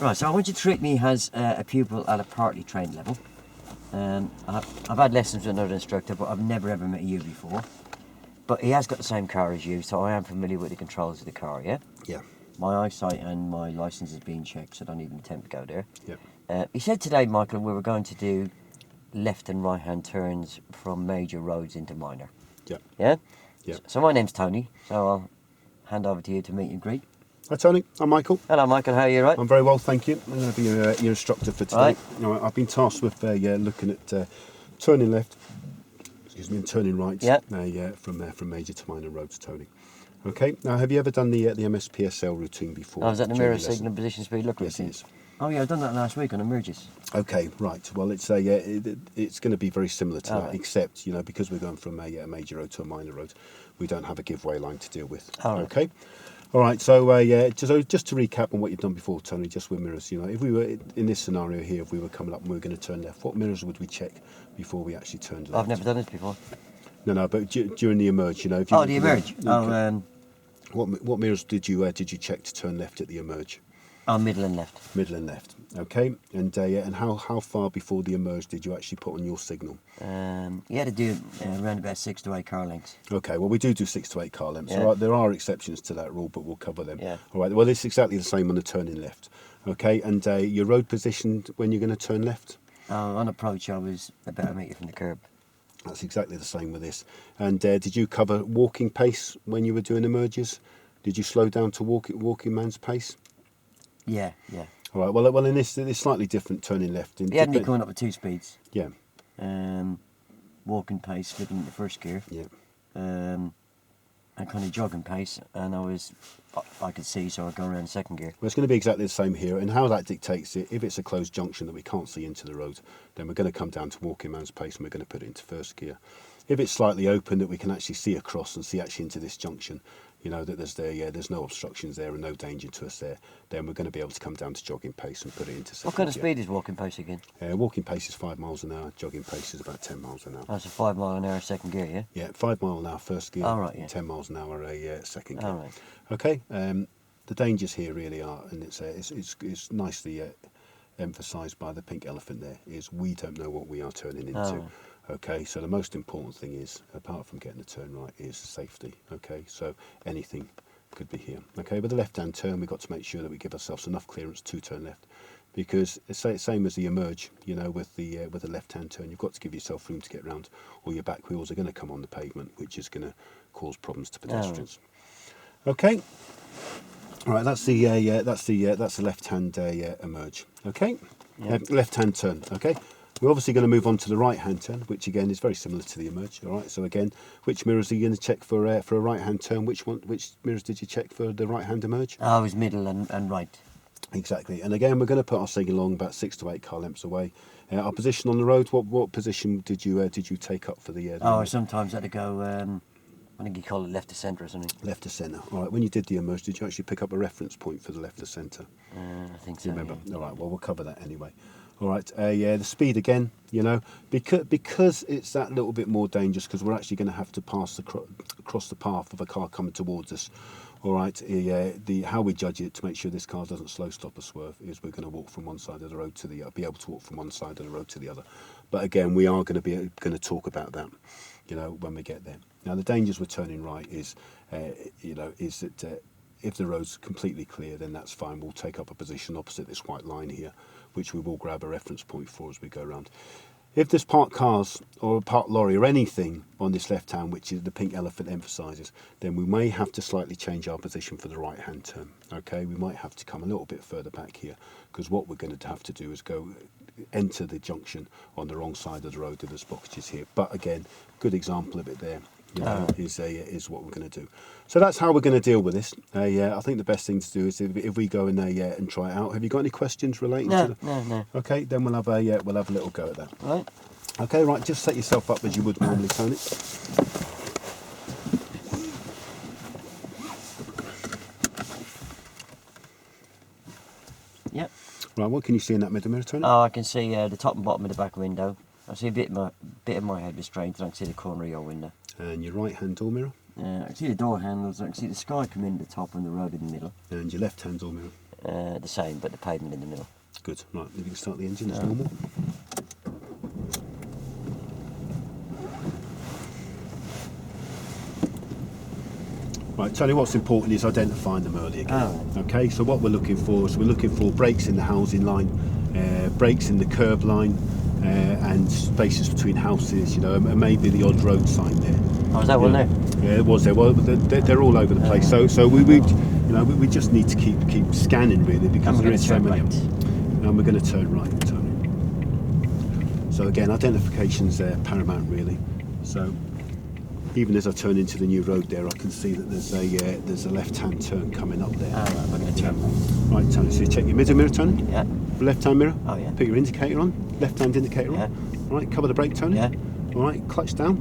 Right, so I want you to treat me as a pupil at a partly trained level. I've had lessons with another instructor, but I've never ever met you before. But he has got the same car as you, so I am familiar with the controls of the car, yeah? Yeah. My eyesight and my licence is being checked, so don't even attempt to go there. Yeah. He said today, Michael, we were going to do left and right hand turns from major roads into minor. Yeah. Yeah? Yeah. So my name's Tony, so I'll hand over to you to meet and greet. Hi Tony, I'm Michael. Hello Michael, how are you, right? I'm very well, thank you. I'm going to be your instructor for today. Right. Now, I've been tasked with looking at turning left, and turning right from major to minor roads, Tony. Okay, now have you ever done the MSPSL routine before? I was at the during mirror your lesson? signal position speed look Yes, it routine. is. Oh yeah, I've done that last week on emerges. Okay, right. Well, it's it's going to be very similar to that, right. except because we're going from a major road to a minor road, we don't have a giveaway line to deal with. All right. Okay. All right. So just to recap on what you've done before, Tony, just with mirrors. If we were in this scenario here, if we were coming up and we were going to turn left, what mirrors would we check before we actually turned left? I've never done this before. No, but during the emerge, if you. Oh, the emerge. What mirrors did you check to turn left at the emerge? Middle and left. Middle and left. Okay. And how far before the emerge did you actually put on your signal? You had to do around about 6 to 8 car lengths. Okay, well we do 6 to 8 car lengths. Yeah. All right, there are exceptions to that rule, but we'll cover them. Yeah. All right, well it's exactly the same on the turning left. Okay, and your road position when you're going to turn left? On approach, I was about a metre from the curb. That's exactly the same with this. And did you cover walking pace when you were doing emerges? Did you slow down to walking man's pace? Yeah. All right, well in this it's slightly different turning left. He had me coming up with 2 speeds. Yeah. Walking pace, flipping into first gear. Yeah. And kind of jogging pace, and I could see, so I'd go around second gear. Well, it's going to be exactly the same here, and how that dictates it, if it's a closed junction that we can't see into the road, then we're going to come down to walking man's pace and we're going to put it into first gear. If it's slightly open that we can actually see across and see actually into this junction, that there's no obstructions there and no danger to us there, then we're going to be able to come down to jogging pace and put it into second What kind of gear. speed is walking pace again? Walking pace is 5 miles an hour, jogging pace is about 10 miles an hour. That's a 5 mile an hour second gear, yeah? Yeah, 5 mile an hour first gear, Oh, right, yeah. 10 miles an hour second gear. All right. Okay, the dangers here really are, and it's nicely emphasised by the pink elephant there, is we don't know what we are turning into. Oh. Okay, so the most important thing is, apart from getting the turn right, is safety. Okay, so anything could be here. Okay, with the left-hand turn, we've got to make sure that we give ourselves enough clearance to turn left, because it's the same as the emerge. With the left-hand turn, you've got to give yourself room to get round, or your back wheels are going to come on the pavement, which is going to cause problems to pedestrians. Okay. All right, that's the left-hand emerge. Okay, Yeah. Left-hand turn. Okay, we're obviously going to move on to the right-hand turn, which again is very similar to the emerge. All right, so again, which mirrors are you going to check for a right-hand turn? Which mirrors did you check for the right-hand emerge? I was middle and right. Exactly, and again, we're going to put our signal along about 6 to 8 car lengths away. Our position on the road. What position did you take up for the? Sometimes I had to go. I think you call it left to centre or something. Left to centre. All right. When you did the emerge, did you actually pick up a reference point for the left to centre? I think so. Do you remember? Yeah. All right. Well, we'll cover that anyway. All right. The speed again. Because it's that little bit more dangerous, because we're actually going to have to pass across the path of a car coming towards us. All right. How we judge it to make sure this car doesn't slow, stop, or swerve is we're going to walk from one side of the road to the other. Be able to walk from one side of the road to the other. But again, we are going to talk about that. When we get there. Now, the dangers with turning right is that if the road's completely clear, then that's fine. We'll take up a position opposite this white line here, which we will grab a reference point for as we go around. If there's parked cars or a parked lorry or anything on this left hand, which is the pink elephant emphasises, then we may have to slightly change our position for the right hand turn. Okay, we might have to come a little bit further back here, because what we're going to have to do is enter the junction on the wrong side of the road with the blockages here. But again, good example of it there. Is what we're going to do. So that's how we're going to deal with this. I think the best thing to do is if we go in there and try it out. Have you got any questions relating to that? No. Okay, then we'll have a little go at that. Right. Okay, right. Just set yourself up as you would normally, Tony. Yep. Right. What can you see in that middle mirror, Tony? Oh, I can see the top and bottom of the back window. I see a bit of my head restrained, and I can see the corner of your window. And your right-hand door mirror. I can see the door handles. I can see the sky come in the top and the road in the middle. And your left-hand door mirror. the same, but the pavement in the middle. Good. Right, we can start the engine as normal. Right, Tony, what's important is identifying them early again. Oh. Okay, so what we're looking for is we're looking for brakes in the housing line, brakes in the curb line, and spaces between houses, you know, and maybe the odd road sign there. Oh, is that one there? Yeah, it was there. Well, they're all over the place. So we just need to keep scanning really, because And we're there is so going to many. turn right. And we're going to turn right, Tony. So again, identification's paramount really. So even as I turn into the new road there, I can see that there's a left-hand turn coming up there. Oh, right, we're going to turn right. Right, Tony. So you check your middle mirror, Tony. Yeah. Left-hand mirror. Oh, yeah. Put your indicator on. Left-hand indicator Yeah. on. All right. Cover the brake, Tony. Yeah. All right. Clutch down.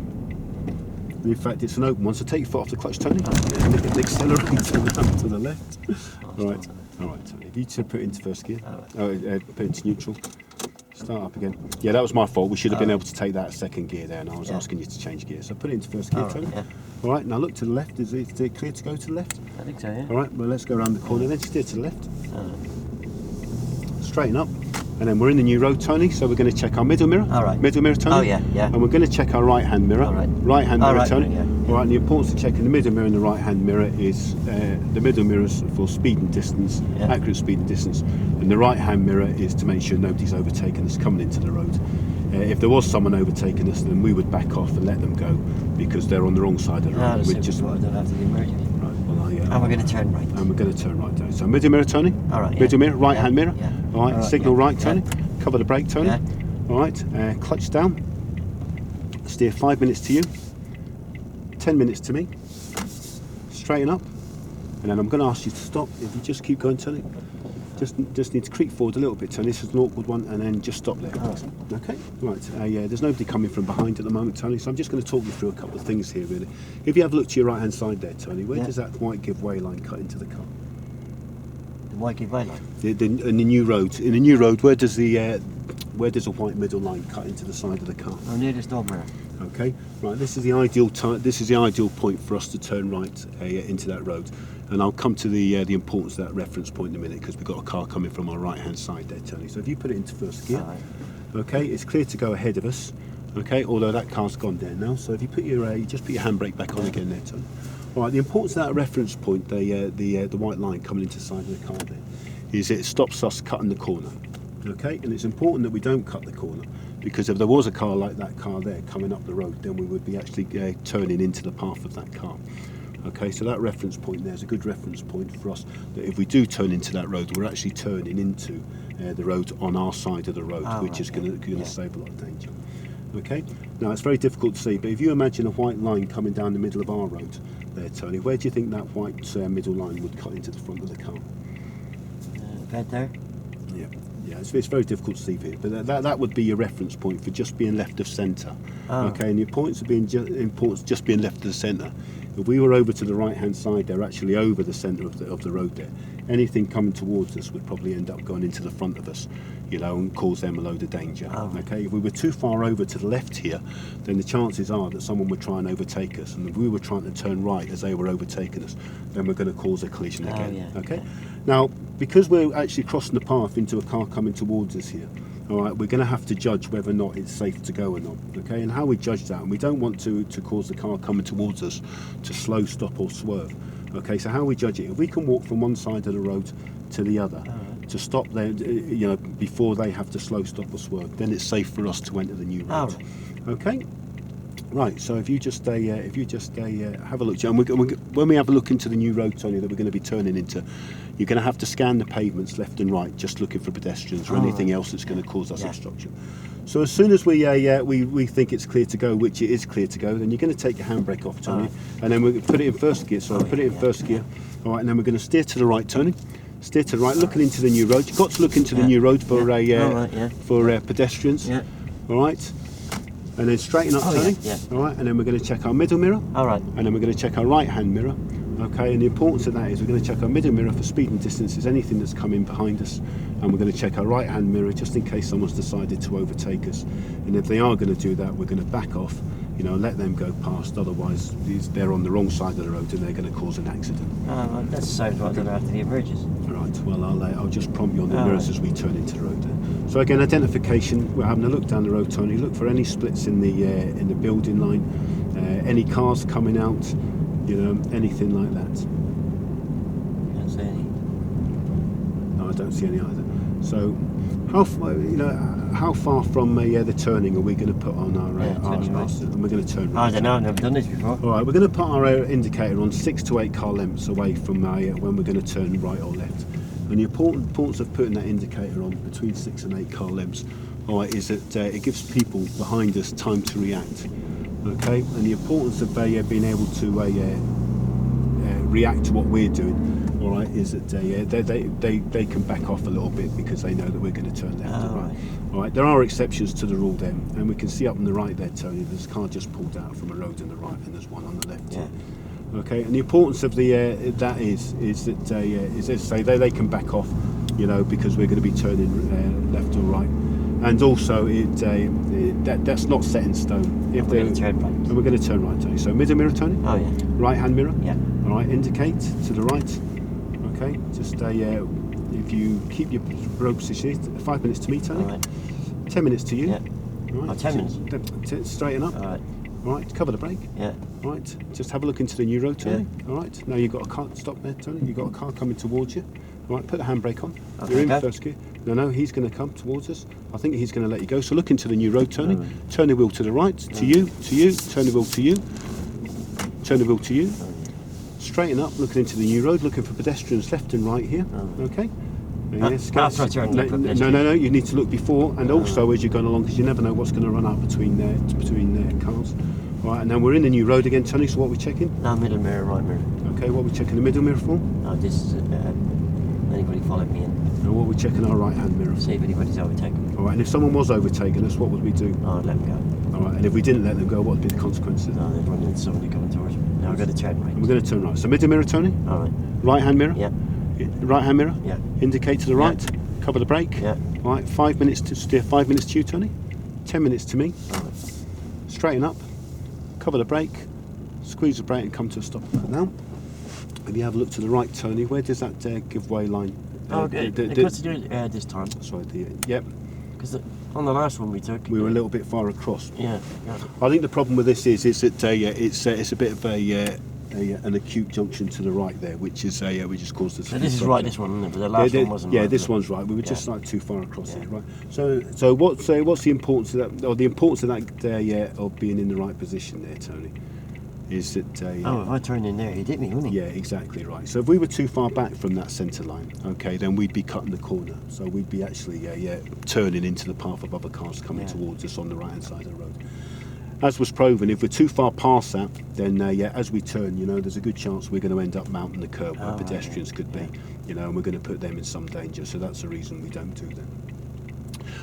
In fact, it's an open one, so take your foot off the clutch, Tony. And the accelerator to the left. All right. All right, Tony. If you to put it into first gear, put it into neutral. Start up again. Yeah, that was my fault. We should have been able to take that second gear there, and I was asking you to change gear. So put it into first gear, Tony. Yeah. All right, now look to the left. Is it clear to go to the left? I think so, yeah. All right, well, let's go around the corner then. Steer to the left. Straighten up. And then we're in the new road, Tony, so we're going to check our middle mirror. All right. Middle mirror, Tony. Oh, yeah, yeah. And we're going to check our right-hand mirror. All right. Right-hand Oh, mirror, right, Tony. yeah, yeah. All right, and the importance of checking the middle mirror and the right-hand mirror is the middle mirror is for speed and distance, Yeah. accurate speed and distance, and the right-hand mirror is to make sure nobody's overtaken us coming into the road. If there was someone overtaking us, then we would back off and let them go because they're on the wrong side of the road. We'd just I don't have to do emergency. Right, well, And we're going to turn right. and we're going to turn right down. So middle mirror, Tony. All right, yeah. Middle mirror, right-hand Yeah, mirror. yeah. All right, All right, signal yeah, right, Tony. yeah. Cover the brake, Tony. Yeah. All right, clutch down. Steer 5 minutes to you. 10 minutes to me. Straighten up. And then I'm going to ask you to stop. If you just keep going, Tony. Just need to creep forward a little bit, Tony. This is an awkward one, and then just stop there. Okay, right. Yeah, there's nobody coming from behind at the moment, Tony. So I'm just going to talk you through a couple of things here, really. If you have a look to your right-hand side there, Tony, where does that white give way line cut into the car? The white give way line. In the new road. In the new road, where does a white middle line cut into the side of the car? Oh, near the stop mirror. Okay, right. This is the ideal point for us to turn right into that road, and I'll come to the importance of that reference point in a minute because we've got a car coming from our right-hand side there, Tony. So if you put it into first gear, okay, it's clear to go ahead of us. Okay, although that car's gone there now. So if you put your just put your handbrake back on again there, Tony. All right. The importance of that reference point, the white line coming into the side of the car there, is it stops us cutting the corner. Okay, and it's important that we don't cut the corner because if there was a car like that car there coming up the road, then we would be actually turning into the path of that car. Okay, so that reference point there is a good reference point for us that if we do turn into that road, we're actually turning into the road on our side of the road, which is going to save a lot of danger. Okay, now it's very difficult to see, but if you imagine a white line coming down the middle of our road there, Tony, where do you think that white middle line would cut into the front of the car? Right there. Yeah, it's very difficult to see here, but that would be your reference point for just being left of centre. Okay, and your points of being just being left of the centre. If we were over to the right-hand side, they're actually over the centre of the road there. Anything coming towards us would probably end up going into the front of us, you know, and cause them a load of danger. Okay, if we were too far over to the left here, then the chances are that someone would try and overtake us, and if we were trying to turn right as they were overtaking us, then we're going to cause a collision again. Okay. Now, because we're actually crossing the path into a car coming towards us here, all right, we're going to have to judge whether or not it's safe to go or not. Okay, and how we judge that, and we don't want to cause the car coming towards us to slow, stop, or swerve. Okay, so how we judge it? If we can walk from one side of the road to the other to stop there, you know, before they have to slow, stop, or swerve, then it's safe for us to enter the new road. Okay. Right, so if you just have a look, and when we have a look into the new road, Tony, that we're going to be turning into, you're going to have to scan the pavements left and right, just looking for pedestrians or anything else that's going to cause us obstruction. So as soon as we think it's clear to go, which it is clear to go, then you're going to take your handbrake off, Tony, and then we'll put it in first gear. So put it in first gear. All right, and then we're going to steer to the right, Tony. Steer to the right, looking into the new road. You've got to look into the new road for pedestrians. Yeah. All right. And then straighten up, Tony. All right, and then we're going to check our middle mirror. All right. And then we're going to check our right-hand mirror. Okay, and the importance of that is we're going to check our middle mirror for speed and distance, is anything that's coming behind us, and we're going to check our right-hand mirror just in case someone's decided to overtake us. And if they are going to do that, we're going to back off, You know, let them go past. Otherwise, they're on the wrong side of the road and they're going to cause an accident. Well, that's the same as what I done after the emerges. Right. Well, I'll just prompt you on the Oh, mirrors right. as we turn into the road. Then. So again, identification. We're having a look down the road, Tony. Look for any splits in the building line, any cars coming out. You know, anything like that. Don't see any. No, I don't see any either. So, how far from the turning are we going to put on our turning right. and we're going to turn I right? don't know. I've never done this before. All right, we're going to put our indicator on 6 to 8 car lengths away from when we're going to turn right or left. And the importance of putting that indicator on between 6 and 8 car lengths, all right, is that it gives people behind us time to react. Okay, and the importance of being able to react to what we're doing. All right, is that they can back off a little bit because they know that we're going to turn left or right. Right. All right, there are exceptions to the rule then, and we can see up on the right there, Tony, there's a car just pulled out from a road on the right, and there's one on the left. Yeah. Okay, and the importance of that is that as I say, they can back off, you know, because we're going to be turning left or right, and also that's not set in stone. If We're going to turn right. and we're going to turn right, Tony. So middle mirror, Tony. Oh yeah. Right hand mirror. Yeah. All right, indicate to the right. Okay, just if you keep your road position, 5 minutes to me, Tony. All right. 10 minutes to you. Yeah. All right. Oh, 10 minutes. Straighten up. All right. All right, cover the brake. Yeah. All right, just have a look into the new road, Tony. All right, now you've got a car. Stop there, Tony. You've got a car coming towards you. All right, put the handbrake on. Okay, You're in go. first gear. No, he's going to come towards us. I think he's going to let you go. So look into the new road, Tony. All right. Turn the wheel to the right, to you, turn the wheel to you, turn the wheel to you. Straighten up, looking into the new road, looking for pedestrians left and right here. Oh. Okay. After I turn left, put pedestrians. No. You need to look before and also as you're going along, because you never know what's going to run out between cars. All right, and then we're in the new road again, Tony. So what are we checking? No, middle mirror, right mirror. Okay, what are we checking the middle mirror for? No, this is anybody followed me in. And what are we checking our right hand mirror for? See if anybody's overtaken me. All right, and if someone was overtaking us, what would we do? Oh, I'd let them go. All right, and if we didn't let them go, what would be the consequences? No, they'd run into somebody coming towards me. Now I've got to turn right. And we're going to turn right. So middle mirror, Tony. All right. Right hand mirror. Yeah. Right hand mirror. Yeah. Indicate to the right. Cover the brake. Yeah. All right. 5 minutes to steer. 5 minutes to you, Tony. 10 minutes to me. All right. Straighten up. Cover the brake. Squeeze the brake and come to a stop now. If you have a look to the right, Tony, where does that giveaway line? Oh, good. What's to do this time? Sorry. Yep. Because on the last one we took, We were a little bit far across. Yeah. I think the problem with this is that it's a bit of an acute junction to the right there, which is caused us. So this is right. This one, isn't it? But the last one wasn't. Yeah, right, this was it? one's right. We were just like too far across Yeah. it, right? So what's the importance of that? Or the importance of that of being in the right position there, Tony, is that. Oh, if I turned in there, he'd hit me, wouldn't he? Yeah, exactly right. So if we were too far back from that centre line, okay, then we'd be cutting the corner. So we'd be actually turning into the path of other cars coming Yeah. towards us on the right hand side of the road. As was proven, if we're too far past that, then as we turn, there's a good chance we're going to end up mounting the curb where Oh, right, pedestrians yeah. could be, Yeah. and we're going to put them in some danger. So that's the reason we don't do that.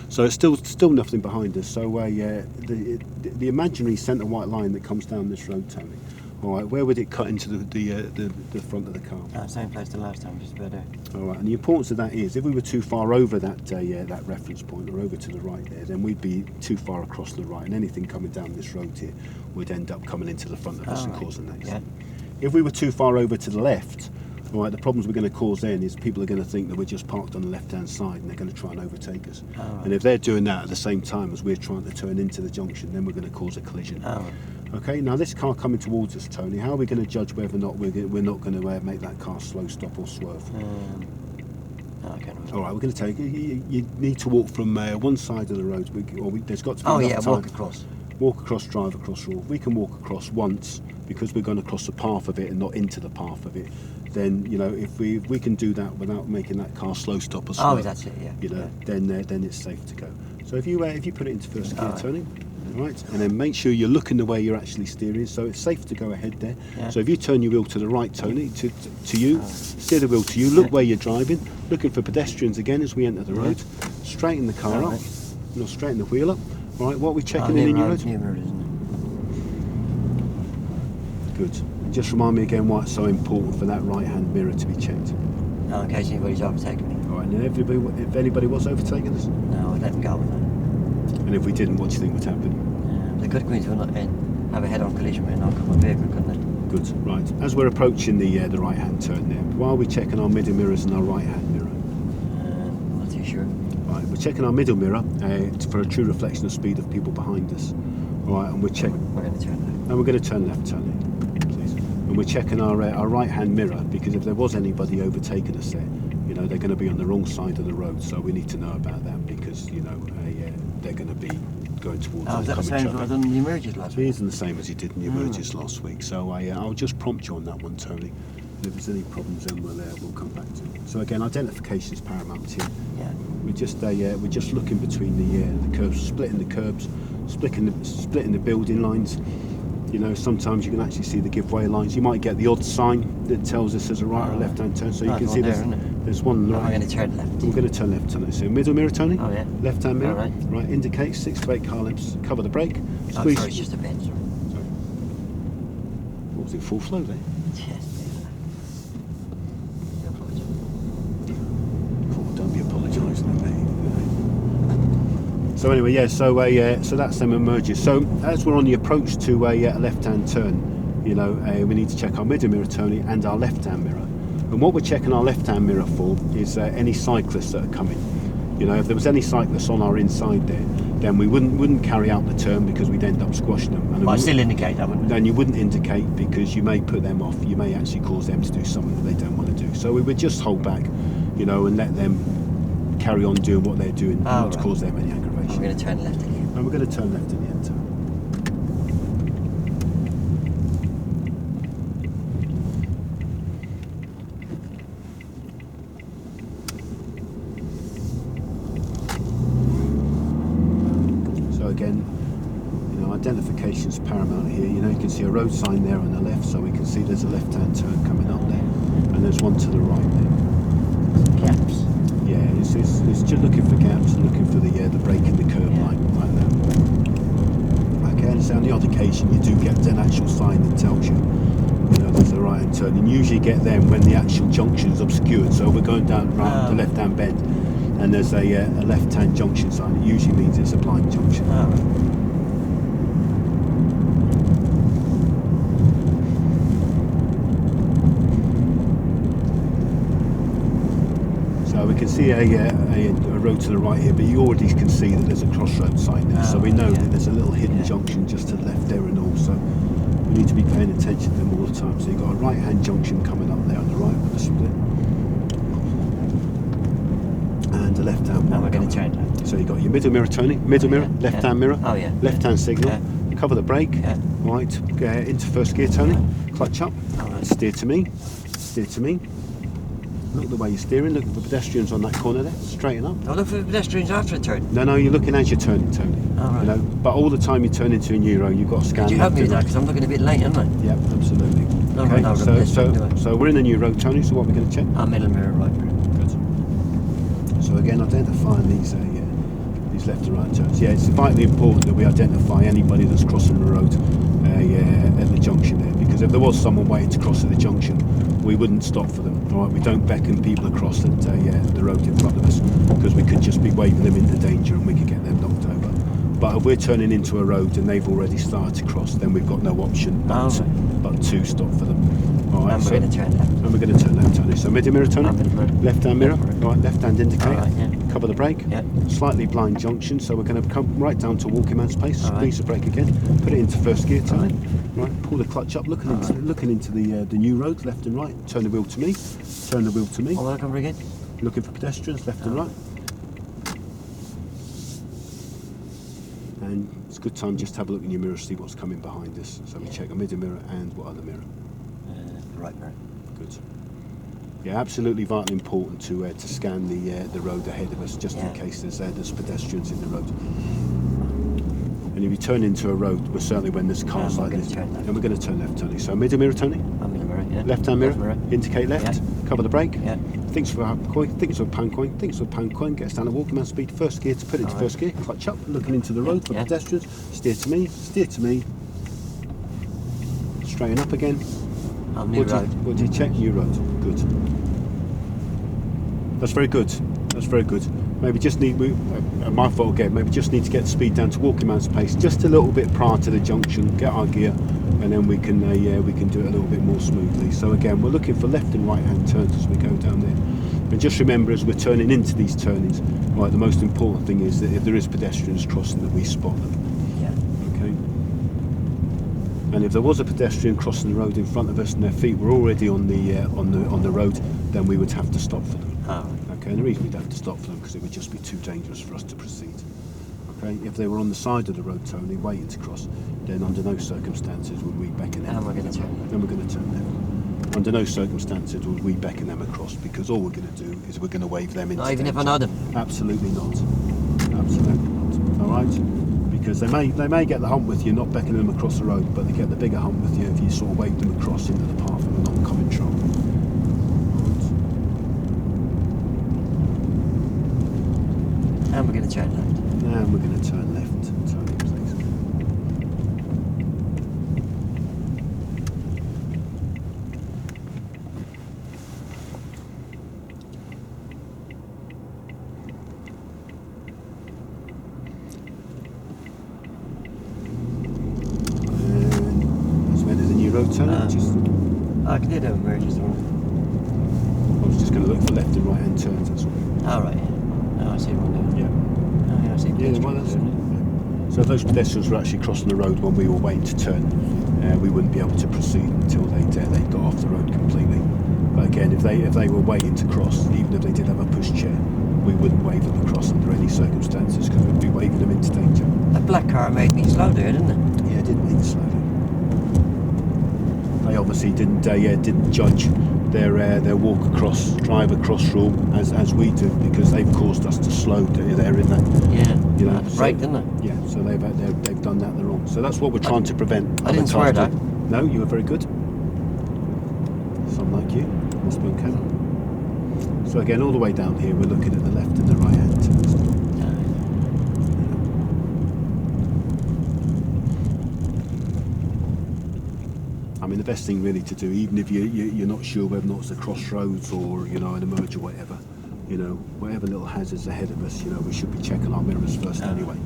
So it's still nothing behind us. So the imaginary centre white line that comes down this road, Tony. All right, where would it cut into the front of the car? Same place the last time, just about there. All right, and the importance of that is if we were too far over that reference point or over to the right there, then we'd be too far across the right, and anything coming down this road here would end up coming into the front of us and right. causing an Yeah. accident. If we were too far over to the left, all right, the problems we're going to cause then is people are going to think that we're just parked on the left-hand side and they're going to try and overtake us. Oh, right. And if they're doing that at the same time as we're trying to turn into the junction, then we're going to cause a collision. Oh, right. Okay, now this car coming towards us, Tony, how are we going to judge whether or not we're not going to make that car slow, stop or swerve? No, I can't remember. All right, we're going to take you need to walk from one side of the road, there's got to be Oh enough yeah, time. walk across. Walk across, drive across, or we can walk across once because we're going across the path of it and not into the path of it. Then if we can do that without making that car slow, stop or swerve, Oh, that's it. Yeah. then it's safe to go. So if you put it into first gear, All right. Tony. Right, and then make sure you're looking the way you're actually steering, so it's safe to go ahead there. Yeah. So if you turn your wheel to the right, Tony, to you, steer the wheel to you, look Yeah. where you're driving, looking for pedestrians again as we enter the Yeah. road, straighten the car All up, right. straighten the wheel up. All right, what are we Oh, checking in the new road? New road, isn't Good. And just remind me again why it's so important for that right-hand mirror to be checked. it? No, in case anybody's overtaken me. All right, and if anybody was overtaking us, No, I'd let them go with that. and if we didn't, what do you think would happen? They could go into an have a head-on collision with an oncoming vehicle, couldn't they? Good. Right. As we're approaching the right-hand turn there, while we're checking our middle mirrors and our right-hand mirror. Not too sure. Right. We're checking our middle mirror for a true reflection of speed of people behind us. All right. And we're checking. We're going to turn left. And we're going to turn left, Tony, please. And we're checking our right-hand mirror, because if there was anybody overtaking us there, you know, they're going to be on the wrong side of the road. So we need to know about that, because you know they're going to be going towards Oh, is that the oncoming same as what I traffic. done in the emerges last It week? isn't the same as you did in the emerges last week. So I'll just prompt you on that one, Tony. And if there's any problems, then we'll come back to it. So again, identification is paramount here. Yeah. We're just looking between the curbs, splitting the curbs, splitting the building lines. You know, sometimes you can actually see the giveaway lines. You might get the odd sign that tells us there's a right or a left-hand turn, so you Oh, can there's see one there, isn't it? there's one on the No, right. I'm going to turn left. We're going to turn left, Tony. So middle mirror, Tony. Oh, yeah. Left-hand mirror. All right. Right. Indicate 6 to 8 car lengths. Cover the brake. Oh, Squeeze. sorry, it's just a bend, sorry. Sorry. What was it? Full flow there. Yes. Oh, don't be apologising to me. So anyway, yeah. So that's them emerges. So as we're on the approach to a left-hand turn, you know, we need to check our middle mirror, Tony, and our left-hand mirror. And what we're checking our left-hand mirror for is any cyclists that are coming. You know, if there was any cyclists on our inside there, then we wouldn't carry out the turn, because we'd end up squashing them. And But I still indicate that, wouldn't I? then you wouldn't indicate, because you may put them off. You may actually cause them to do something that they don't want to do. So we would just hold back, you know, and let them carry on doing what they're doing, not to right. cause them any aggravation. I'm going to turn left again. And we're going to turn left in the end. Tony. So again, you know, identification is paramount here. You know, you can see a road sign there on the left, so we can see there's a left-hand turn coming up there, and there's one to the right there. Gaps. Yeah, it's just looking for gaps and looking for the break in the curb Yeah. like that. Okay, and so on the odd occasion you do get an actual sign that tells you, you know, there's a right-hand turn, and you usually get them when the actual junction is obscured. So we're going down the left-hand bend, and there's a left-hand junction sign. It usually means it's a blind junction. Oh, right. So we can see a road to the right here, but you already can see that there's a crossroad sign there. So we know that there's a little hidden junction just to the left there, and all. So we need to be paying attention to them all the time. So you've got a right-hand junction coming up there on the right with a split, and a left-hand one. And we're going coming to up. turn left. So you've got your middle mirror, Tony. Middle mirror, yeah, left-hand mirror, Oh, yeah. left-hand signal. Yeah. Cover the brake. Yeah. Right. Go into first gear, Tony. Clutch up. All right. Steer to me. Steer to me. Look at the way you're steering. Look at the pedestrians on that corner there. Straighten up. I'll look for the pedestrians after a turn. No, you're looking as you're turning, Tony. All right. You know, but all the time you turn into a new road, you've got to scan. Could you help me with that? left Because I'm looking a bit late, aren't I? and right. Yep, absolutely. No, Okay, no, so, let's so, do it. so we're in a new road, Tony. So what we're going to check? Middle mirror, right mirror. Good. So again, identifying these left and right turns. Yeah, it's vitally important that we identify anybody that's crossing the road at the junction there, because if there was someone waiting to cross at the junction, we wouldn't stop for them. All right, we don't beckon people across at the road in front of us, because we could just be waving them into danger and we could get them knocked over. But if we're turning into a road and they've already started to cross, then we've got no option but to stop for them. All right, And we're going to turn left. and we're going to turn left, Tony. So middle mirror, Tony. Middle mirror. Left-hand mirror. Left mirror. Right, left-hand indicator. All right, yeah. Cover the brake. Yeah. Slightly blind junction, so we're going to come right down to walking man's pace. All right. Squeeze the brake again. Put it into first gear, Tony. All Right. Pull the clutch up, looking into the new road, left and right. Turn the wheel to me. Turn the wheel to me. What will I come for again? Looking for pedestrians, left and right. And it's a good time just to have a look in your mirror, see what's coming behind us. So we check a middle mirror and what other mirror. Right mirror. Good. Yeah, absolutely vitally important to scan the road ahead of us, just in case there's pedestrians in the road. And if you turn into a road, we're certainly when there's cars And we're like gonna this, turn left. and we're going to turn left, Tony. So middle mirror, Tony. Middle mirror, yeah. Left-hand mirror. Left mirror. Indicate left. Yeah. Cover the brake. Yeah. Thinks for a coin. Thinks for a pound coin. Thinks for a pound coin. Gets down at walking man speed. First gear to put into first gear. Clutch up. Looking into the road for Yeah. pedestrians. Steer to me. Steer to me. Straighten up again. New road. What do you check? New road. Good. That's very good. That's very good. Maybe just need, my fault again, maybe just need to get the speed down to walking man's pace just a little bit prior to the junction, get our gear, and then we can do it a little bit more smoothly. So again, we're looking for left and right hand turns as we go down there. And just remember, as we're turning into these turnings, right, the most important thing is that if there is pedestrians crossing, that we spot them. Yeah. Okay. And if there was a pedestrian crossing the road in front of us and their feet were already on the road, then we would have to stop for them. Oh. Okay, and the reason we'd have to stop for them because it would just be too dangerous for us to proceed. Okay, if they were on the side of the road, Tony, waiting to cross, then under no circumstances would we beckon them. And we're going to turn left. Then we're going to turn left. Under no circumstances would we beckon them across because all we're going to do is we're going to wave them into Not even if I danger. know them. Absolutely not. Absolutely not. All right, because they may get the hump with you, not beckoning them across the road, but they get the bigger hump with you if you sort of wave them across into the path of an oncoming truck. And we're going to turn left. And we're going to turn left, Tony, please. And as we enter the new road, Tony, I can do the emergency one. I was just going to look for left and right hand turns, that's all. All right. Yeah. Oh, I see what I'm doing. Yeah. Oh, yeah, I see. Yeah, well, that's, so if those pedestrians were actually crossing the road when we were waiting to turn, we wouldn't be able to proceed until they got off the road completely. But again, if they were waiting to cross, even if they did have a push chair, we wouldn't wave them across under any circumstances because we'd be waving them into danger. That black car made me slow there, didn't it? Yeah, it didn't mean slowly. They obviously didn't judge their walk across, drive across rule as we do because they've caused us to slow. They're in that. Yeah. You know, That's right, didn't Yeah, so they've done that the wrong. So that's what we're trying to prevent. I didn't swear that. No, you were very good. Some like you must be on camera. So again, all the way down here, we're looking at the left and the right hand turns. I mean, the best thing really to do, even if you're not sure whether or not it's a crossroads or an emerge or whatever, whatever little hazards ahead of us, we should be checking our mirrors first anyway.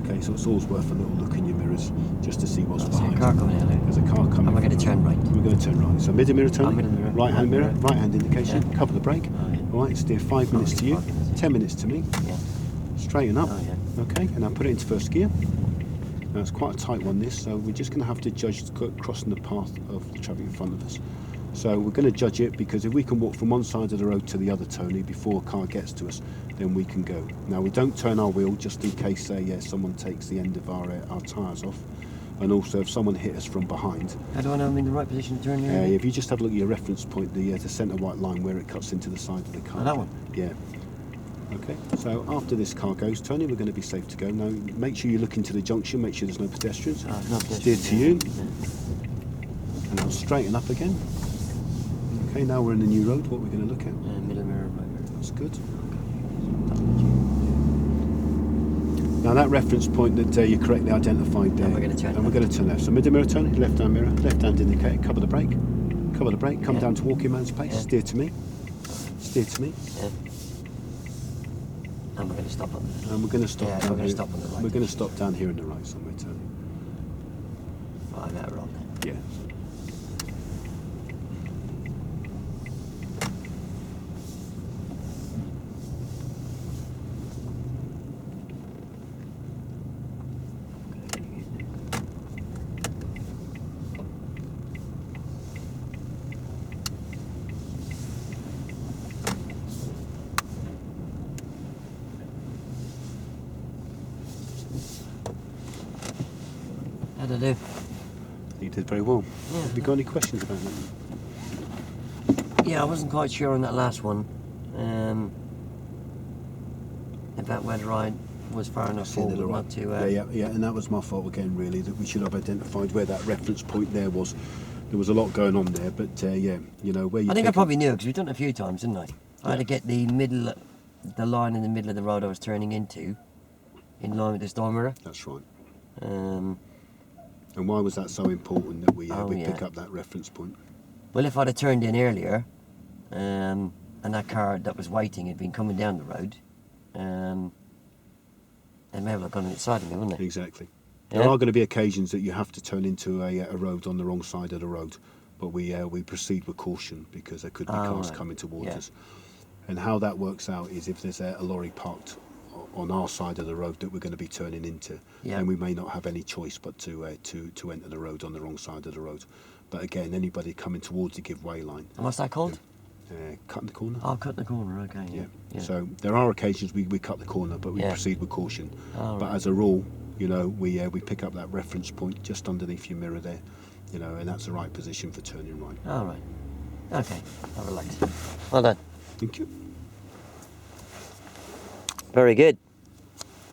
Okay, so it's always worth a little look in your mirrors just to see what's I see a behind. car coming out there. There's a car coming. And we're going to turn right. We're going to turn right. So middle mirror, Tony. Middle mirror. Right hand mirror. Mirror. Right hand indication. Yeah. Cover the brake. Oh, yeah. All right. Steer 5 minutes to you. 5 minutes, yeah. 10 minutes to me. Yeah. Straighten up. Oh, yeah. Okay. And now put it into first gear. Now it's quite a tight one this, so we're just going to have to judge crossing the path of the traffic in front of us. So we're going to judge it because if we can walk from one side of the road to the other, Tony, before a car gets to us, then we can go. Now we don't turn our wheel just in case someone takes the end of our tyres off, and also if someone hit us from behind. How do I know I'm in the right position to turn here? If you just have a look at your reference point, the centre white line where it cuts into the side of the car. Oh, that one? Yeah. Okay, so after this car goes, Tony, we're going to be safe to go. Now, make sure you look into the junction, make sure there's no pedestrians. Oh, no Steer pedestrians, to you, yeah. and now straighten up again. Okay, now we're in the new road. What we're going to look at? Middle mirror, right mirror. That's good. Now that reference point that you correctly identified there, And we're going to turn and we're going to turn left. So middle mirror, Tony, left hand mirror, left hand indicator, cover the brake, come Yeah. down to walking man's pace, Yeah. steer to me, steer to me, Yeah. And we're going to stop on the and we're going to stop. Yeah, down we're gonna here. stop on the right. We're going to stop down here on the right somewhere, Tony. Oh, I got it wrong then. Yeah. How'd I do? You did very well. Yeah. Have you got any questions about that? Yeah, I wasn't quite sure on that last one. About whether I was far enough See, they're forward all not right. to... Yeah, and that was my fault again, really, that we should have identified where that reference point there was. There was a lot going on there, but where you I think I take probably knew because we've done it a few times, didn't I? I had to get the line in the middle of the road I was turning into in line with the storm mirror. That's right. Um, And why was that so important that we Oh, we yeah. pick up that reference point? well, if I'd have turned in earlier, and that car that was waiting had been coming down the road, they may have gone inside of me, wouldn't they? Exactly. Yeah. There are going to be occasions that you have to turn into a road on the wrong side of the road, but we proceed with caution because there could be cars right. coming towards Yeah. us. And how that works out is if there's a lorry parked on our side of the road that we're going to be turning into, Yeah. then we may not have any choice but to enter the road on the wrong side of the road. But again, anybody coming towards the give way line, And what's that called? cutting the corner. Oh, cut the corner. Okay. Yeah. Yeah. So there are occasions we cut the corner, but we Yeah. proceed with caution. Oh, But right. as a rule, you know, we pick up that reference point just underneath your mirror there, you know, and that's the right position for turning right. All right. Okay. I'll relax. Well done. Thank you. Very good.